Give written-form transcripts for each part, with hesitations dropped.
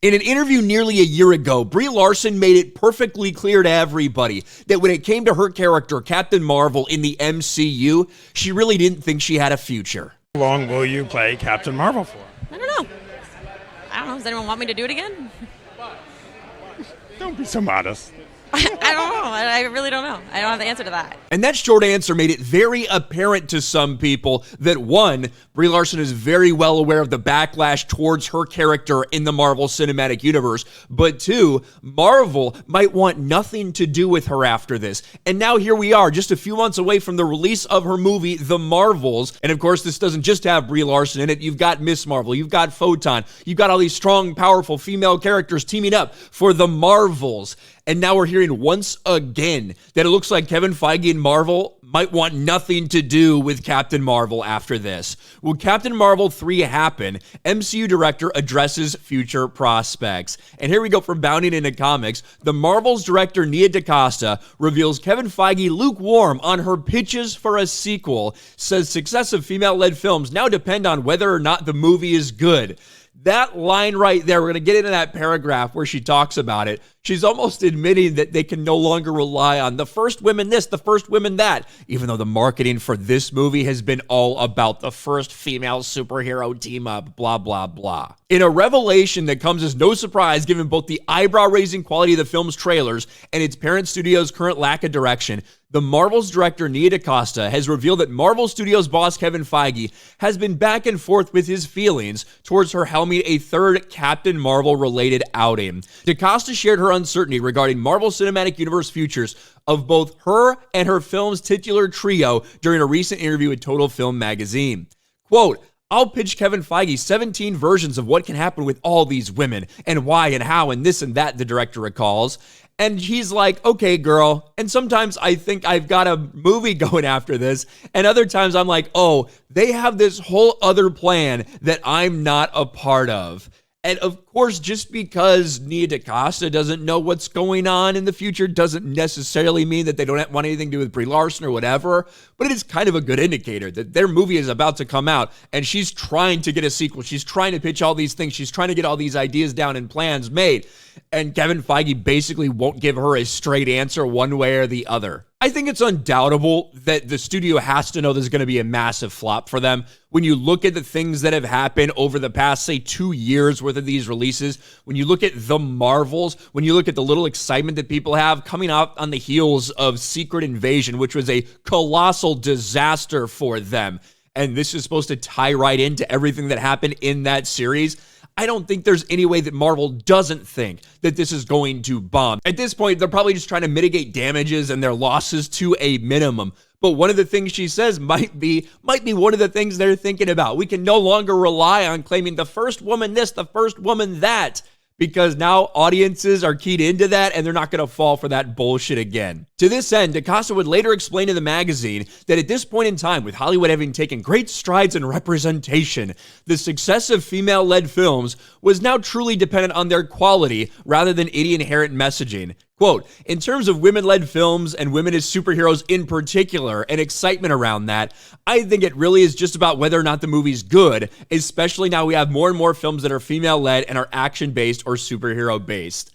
In an interview nearly a year ago, Brie Larson made it perfectly clear to everybody that when it came to her character, Captain Marvel, in the MCU, she really didn't think she had a future. How long will you play Captain Marvel for? I don't know. Does anyone want me to do it again? Don't be so modest. I don't know. I really don't know. I don't have the answer to that. And that short answer made it very apparent to some people that, one, Brie Larson is very well aware of the backlash towards her character in the Marvel Cinematic Universe, but two, Marvel might want nothing to do with her after this. And now here we are, just a few months away from the release of her movie, The Marvels. And of course, this doesn't just have Brie Larson in it. You've got Miss Marvel, you've got Photon, you've got all these strong, powerful female characters teaming up for The Marvels. And now we're hearing once again that it looks like Kevin Feige and Marvel might want nothing to do with Captain Marvel after this. Will Captain Marvel 3 happen? MCU director addresses future prospects. And here we go from Bounding into Comics. The Marvels director Nia DaCosta reveals Kevin Feige lukewarm on her pitches for a sequel, says success of female-led films now depend on whether or not the movie is good. That line right there, we're going to get into that paragraph where she talks about it. She's almost admitting that they can no longer rely on the first women this, the first women that, even though the marketing for this movie has been all about the first female superhero team up, blah, blah, blah. In a revelation that comes as no surprise given both the eyebrow-raising quality of the film's trailers and its parent studio's current lack of direction, the Marvel's director Nia DaCosta has revealed that Marvel Studios boss Kevin Feige has been back and forth with his feelings towards her helming a third Captain Marvel-related outing. DaCosta shared her uncertainty regarding Marvel Cinematic Universe futures of both her and her film's titular trio during a recent interview with Total Film magazine. Quote, "I'll pitch Kevin Feige 17 versions of what can happen with all these women and why and how and this and that," the director recalls. And he's like, okay, girl. And sometimes I think I've got a movie going after this. And other times I'm like, oh, they have this whole other plan that I'm not a part of. And of course, just because Nia DaCosta doesn't know what's going on in the future doesn't necessarily mean that they don't want anything to do with Brie Larson or whatever, but it is kind of a good indicator that their movie is about to come out and she's trying to get a sequel. She's trying to pitch all these things. She's trying to get all these ideas down and plans made. And Kevin Feige basically won't give her a straight answer one way or the other. I think it's undoubtable that the studio has to know there's going to be a massive flop for them. When you look at the things that have happened over the past, say, 2 years worth of these releases, when you look at The Marvels, when you look at the little excitement that people have coming out on the heels of Secret Invasion, which was a colossal disaster for them, and this is supposed to tie right into everything that happened in that series, I don't think there's any way that Marvel doesn't think that this is going to bomb. At this point, they're probably just trying to mitigate damages and their losses to a minimum. But one of the things she says might be one of the things they're thinking about. We can no longer rely on claiming the first woman this, the first woman that, because now audiences are keyed into that and they're not going to fall for that bullshit again. To this end, DaCosta would later explain to the magazine that at this point in time, with Hollywood having taken great strides in representation, the success of female-led films was now truly dependent on their quality rather than any inherent messaging. Quote, "In terms of women-led films and women as superheroes in particular and excitement around that, I think it really is just about whether or not the movie's good, especially now we have more and more films that are female-led and are action-based or superhero-based."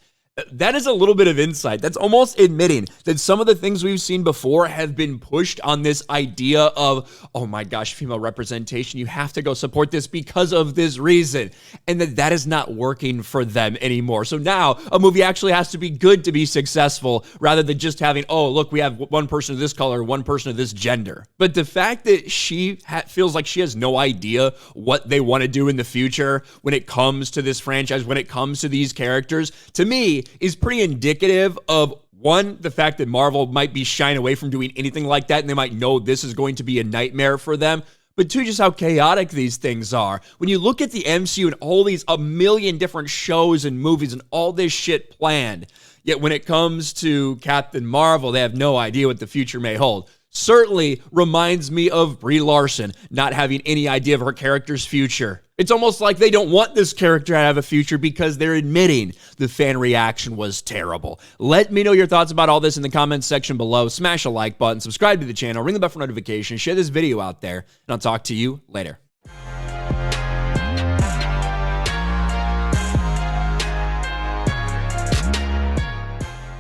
That is a little bit of insight. That's almost admitting that some of the things we've seen before have been pushed on this idea of, oh my gosh, female representation, you have to go support this because of this reason, and that is not working for them anymore. So now a movie actually has to be good to be successful rather than just having, oh, look, we have one person of this color, one person of this gender. But the fact that she feels like she has no idea what they want to do in the future when it comes to this franchise, when it comes to these characters, to me, is pretty indicative of, one, the fact that Marvel might be shying away from doing anything like that, and they might know this is going to be a nightmare for them. But two, just how chaotic these things are. When you look at the MCU and all these, a million different shows and movies and all this shit planned, yet when it comes to Captain Marvel, they have no idea what the future may hold. Certainly reminds me of Brie Larson not having any idea of her character's future. It's almost like they don't want this character to have a future because they're admitting the fan reaction was terrible. Let me know your thoughts about all this in the comments section below. Smash a like button, subscribe to the channel, ring the bell for notifications, share this video out there, and I'll talk to you later.